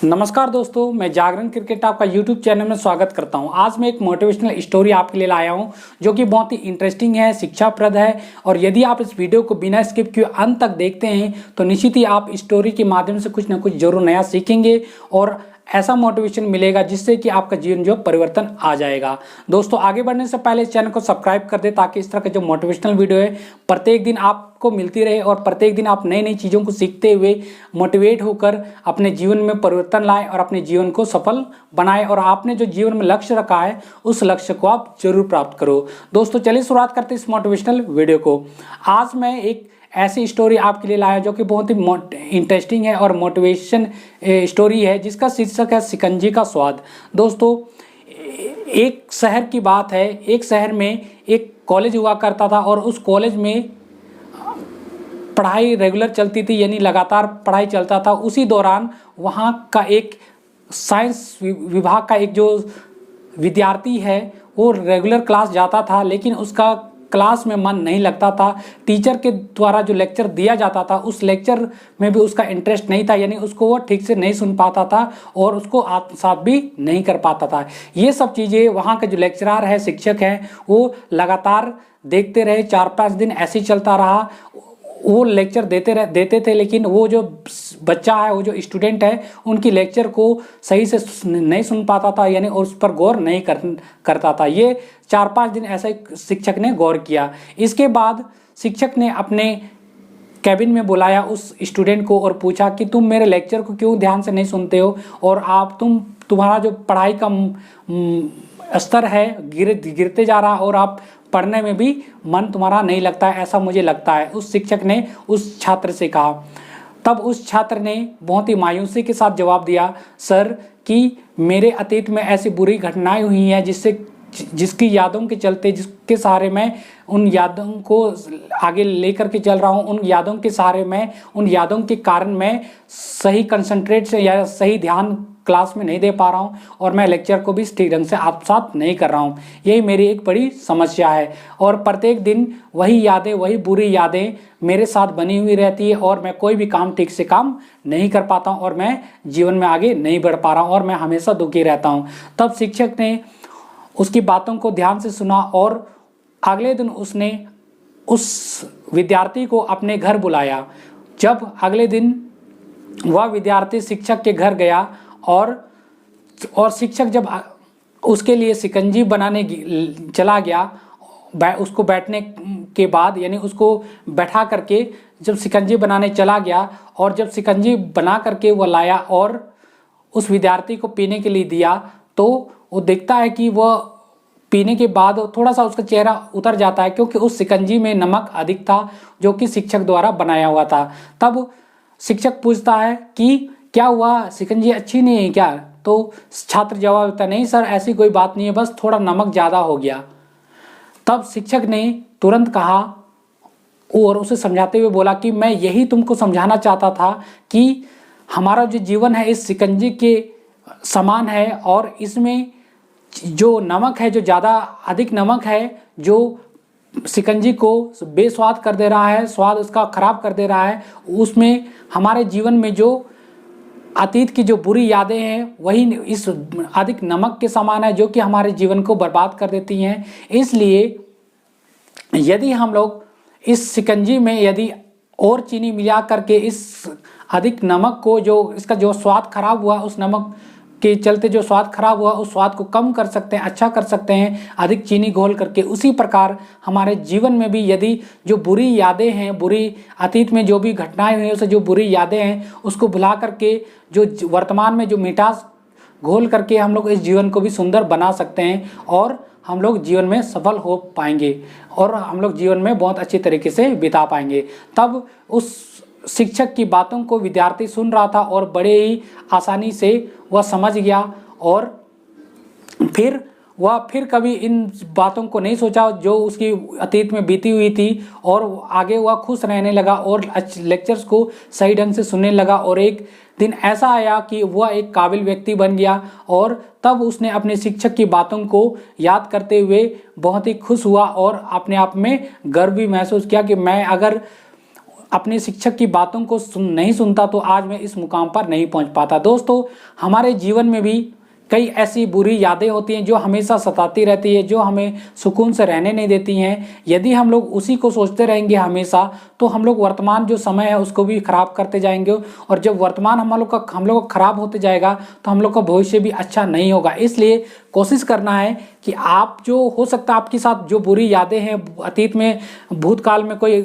नमस्कार दोस्तों, मैं जागरण क्रिकेट आपका यूट्यूब चैनल में स्वागत करता हूं। आज मैं एक मोटिवेशनल स्टोरी आपके लिए लाया हूं जो कि बहुत ही इंटरेस्टिंग है, शिक्षाप्रद है। और यदि आप इस वीडियो को बिना स्किप किए अंत तक देखते हैं तो निश्चित ही आप स्टोरी के माध्यम से कुछ ना कुछ जरूर नया सीखेंगे और ऐसा मोटिवेशन मिलेगा जिससे कि आपका जीवन जो परिवर्तन आ जाएगा। दोस्तों, आगे बढ़ने से पहले इस चैनल को सब्सक्राइब कर दे ताकि इस तरह के जो मोटिवेशनल वीडियो है प्रत्येक दिन आपको मिलती रहे और प्रत्येक दिन आप नई नई चीज़ों को सीखते हुए मोटिवेट होकर अपने जीवन में परिवर्तन लाएं और अपने जीवन को सफल बनाएं और आपने जो जीवन में लक्ष्य रखा है उस लक्ष्य को आप जरूर प्राप्त करो। दोस्तों, चलिए शुरुआत करते हैं इस मोटिवेशनल वीडियो को। आज मैं एक ऐसी स्टोरी आपके लिए लाया जो कि बहुत ही इंटरेस्टिंग है और मोटिवेशन स्टोरी है जिसका शीर्षक है शिकंजी का स्वाद। दोस्तों, एक शहर की बात है। एक शहर में एक कॉलेज हुआ करता था और उस कॉलेज में पढ़ाई रेगुलर चलती थी, यानी लगातार पढ़ाई चलता था। उसी दौरान वहाँ का एक साइंस विभाग का एक जो विद्यार्थी है वो रेगुलर क्लास जाता था, लेकिन उसका क्लास में मन नहीं लगता था। टीचर के द्वारा जो लेक्चर दिया जाता था उस लेक्चर में भी उसका इंटरेस्ट नहीं था, यानी उसको वो ठीक से नहीं सुन पाता था और उसको आत्मसात भी नहीं कर पाता था। ये सब चीज़ें वहाँ के जो लेक्चरार है, शिक्षक हैं, वो लगातार देखते रहे। 4-5 दिन ऐसे ही चलता रहा। वो लेक्चर देते थे, लेकिन वो जो बच्चा है, वो जो स्टूडेंट है, उनकी लेक्चर को सही से नहीं सुन पाता था, यानी उस पर गौर नहीं करता था। ये 4-5 दिन ऐसे शिक्षक ने गौर किया। इसके बाद शिक्षक ने अपने कैबिन में बुलाया उस स्टूडेंट को और पूछा कि तुम मेरे लेक्चर को क्यों ध्यान से नहीं सुनते हो और तुम्हारा जो पढ़ाई का स्तर है गिरते जा रहा और आप पढ़ने में भी मन तुम्हारा नहीं लगता है, ऐसा मुझे लगता है। उस शिक्षक ने उस छात्र से कहा। तब उस छात्र ने बहुत ही मायूसी के साथ जवाब दिया, सर, कि मेरे अतीत में ऐसी बुरी घटनाएं हुई हैं जिसकी यादों के चलते, जिसके सहारे मैं उन यादों को आगे लेकर के चल रहा हूँ। उन यादों के सहारे मैं, उन यादों के कारण मैं सही कंसंट्रेट से या सही ध्यान क्लास में नहीं दे पा रहा हूँ और मैं लेक्चर को भी ठीक ढंग से आत्मसात नहीं कर रहा हूँ। यही मेरी एक बड़ी समस्या है और प्रत्येक दिन वही यादें, वही बुरी यादें मेरे साथ बनी हुई रहती है और मैं कोई भी काम ठीक से काम नहीं कर पाता हूँ और मैं जीवन में आगे नहीं बढ़ पा रहा हूँ और मैं हमेशा दुखी रहता हूँ। तब शिक्षक ने उसकी बातों को ध्यान से सुना और अगले दिन उसने उस विद्यार्थी को अपने घर बुलाया। जब अगले दिन वह विद्यार्थी शिक्षक के घर गया और शिक्षक जब उसके लिए शिकंजी बनाने चला गया, उसको बैठने के बाद, यानी उसको बैठा करके जब शिकंजी बनाने चला गया और जब शिकंजी बना करके वह लाया और उस विद्यार्थी को पीने के लिए दिया, तो वो देखता है कि वह पीने के बाद थोड़ा सा उसका चेहरा उतर जाता है, क्योंकि उस शिकंजी में नमक अधिक था जो कि शिक्षक द्वारा बनाया हुआ था। तब शिक्षक पूछता है कि क्या हुआ, शिकंजी अच्छी नहीं है क्या? तो छात्र जवाब देता, नहीं सर, ऐसी कोई बात नहीं है, बस थोड़ा नमक ज़्यादा हो गया। तब शिक्षक ने तुरंत कहा और उसे समझाते हुए बोला कि मैं यही तुमको समझाना चाहता था कि हमारा जो जीवन है इस शिकंजी के समान है और इसमें जो नमक है, जो ज़्यादा अधिक नमक है, जो शिकंजी को बेस्वाद कर दे रहा है, स्वाद उसका खराब कर दे रहा है, उसमें हमारे जीवन में जो अतीत की जो बुरी यादें हैं वही इस अधिक नमक के समान है जो कि हमारे जीवन को बर्बाद कर देती हैं। इसलिए यदि हम लोग इस शिकंजी में यदि और चीनी मिला करके इस अधिक नमक को, जो इसका जो स्वाद खराब हुआ, उस नमक के चलते जो स्वाद खराब हुआ, उस स्वाद को कम कर सकते हैं, अच्छा कर सकते हैं अधिक चीनी घोल करके। उसी प्रकार हमारे जीवन में भी यदि जो बुरी यादें हैं, बुरी अतीत में जो भी घटनाएं हुई उसे जो बुरी यादें हैं उसको भुला करके जो वर्तमान में जो मिठास घोल करके हम लोग इस जीवन को भी सुंदर बना सकते हैं और हम लोग जीवन में सफल हो पाएंगे और हम लोग जीवन में बहुत अच्छी तरीके से बिता पाएंगे। तब उस शिक्षक की बातों को विद्यार्थी सुन रहा था और बड़े ही आसानी से वह समझ गया और फिर कभी इन बातों को नहीं सोचा जो उसकी अतीत में बीती हुई थी और आगे वह खुश रहने लगा और लेक्चर्स को सही ढंग से सुनने लगा। और एक दिन ऐसा आया कि वह एक काबिल व्यक्ति बन गया और तब उसने अपने शिक्षक की बातों को याद करते हुए बहुत ही खुश हुआ और अपने आप में गर्व भी महसूस किया कि मैं अगर अपने शिक्षक की बातों को नहीं सुनता तो आज मैं इस मुकाम पर नहीं पहुंच पाता। दोस्तों, हमारे जीवन में भी कई ऐसी बुरी यादें होती हैं जो हमेशा सताती रहती है, जो हमें सुकून से रहने नहीं देती हैं। यदि हम लोग उसी को सोचते रहेंगे हमेशा, तो हम लोग वर्तमान जो समय है उसको भी खराब करते जाएंगे, और जब वर्तमान हम लोग का खराब होते जाएगा तो हम लोग का भविष्य भी अच्छा नहीं होगा। इसलिए कोशिश करना है कि आप, जो हो सकता है आपके साथ जो बुरी यादें हैं, अतीत में भूतकाल में कोई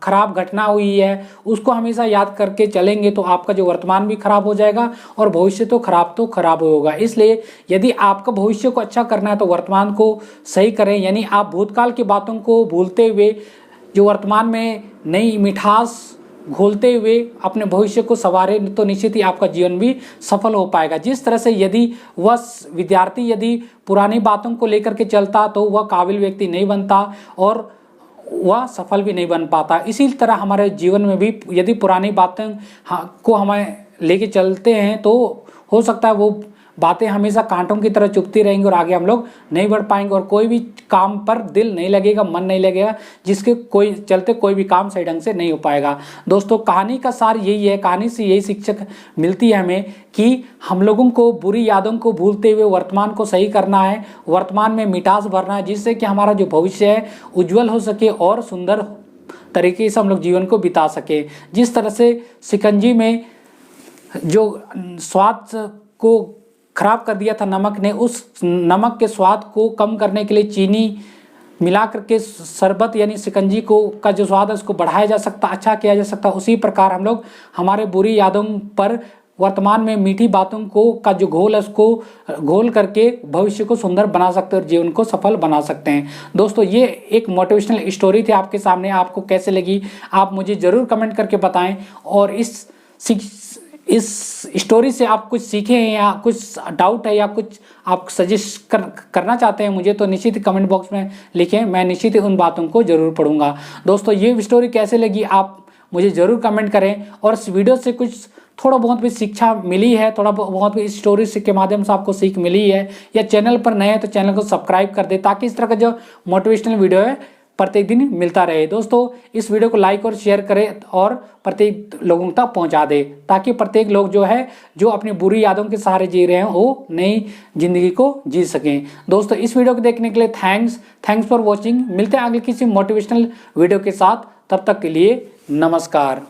खराब घटना हुई है, उसको हमेशा याद करके चलेंगे तो आपका जो वर्तमान भी खराब हो जाएगा और भविष्य तो खराब होगा। इसलिए यदि आपका भविष्य को अच्छा करना है तो वर्तमान को सही करें, यानी आप भूतकाल की बातों को भूलते हुए जो वर्तमान में नई मिठास घोलते हुए अपने भविष्य को संवारें तो निश्चित ही आपका जीवन भी सफल हो पाएगा। जिस तरह से यदि वह विद्यार्थी यदि पुरानी बातों को लेकर के चलता तो वह काबिल व्यक्ति नहीं बनता और वह सफल भी नहीं बन पाता। इसी तरह हमारे जीवन में भी यदि पुरानी बातें को हमें लेके चलते हैं तो हो सकता है वो बातें हमेशा कांटों की तरह चुभती रहेंगी और आगे हम लोग नहीं बढ़ पाएंगे और कोई भी काम पर दिल नहीं लगेगा, मन नहीं लगेगा, जिसके कोई भी काम सही ढंग से नहीं हो पाएगा। दोस्तों, कहानी का सार यही है, कहानी से यही शिक्षक मिलती है हमें कि हम लोगों को बुरी यादों को भूलते हुए वर्तमान को सही करना है, वर्तमान में मिठास भरना है, जिससे कि हमारा जो भविष्य है उज्जवल हो सके और सुंदर तरीके से हम लोग जीवन को बिता सके। जिस तरह से शिकंजी में जो स्वाद को खराब कर दिया था नमक ने, उस नमक के स्वाद को कम करने के लिए चीनी मिला करके शरबत यानी शिकंजी को का जो स्वाद है उसको बढ़ाया जा सकता, अच्छा किया जा सकता। उसी प्रकार हम लोग हमारे बुरी यादों पर वर्तमान में मीठी बातों को का जो घोल है उसको घोल करके भविष्य को सुंदर बना सकते हैं और जीवन को सफल बना सकते हैं। दोस्तों, ये एक मोटिवेशनल स्टोरी थी आपके सामने। आपको कैसे लगी आप मुझे ज़रूर कमेंट करके बताएं, और इस स्टोरी से आप कुछ सीखे हैं या कुछ डाउट है या कुछ आप सजेस्ट करना चाहते हैं मुझे, तो निश्चित ही कमेंट बॉक्स में लिखें, मैं निश्चित ही उन बातों को ज़रूर पढ़ूंगा। दोस्तों, ये स्टोरी कैसे लगी आप मुझे ज़रूर कमेंट करें, और इस वीडियो से कुछ थोड़ा बहुत भी शिक्षा मिली है, थोड़ा बहुत भी इस स्टोरी के माध्यम से आपको सीख मिली है, या चैनल पर नए हैं तो चैनल को सब्सक्राइब कर दे ताकि इस तरह का जो मोटिवेशनल वीडियो है प्रत्येक दिन मिलता रहे। दोस्तों, इस वीडियो को लाइक और शेयर करें और प्रत्येक लोगों तक पहुंचा दे ताकि प्रत्येक लोग जो अपनी बुरी यादों के सहारे जी रहे हैं वो नई जिंदगी को जी सकें। दोस्तों, इस वीडियो को देखने के लिए थैंक्स फॉर वॉचिंग। मिलते हैं अगले किसी मोटिवेशनल वीडियो के साथ, तब तक के लिए नमस्कार।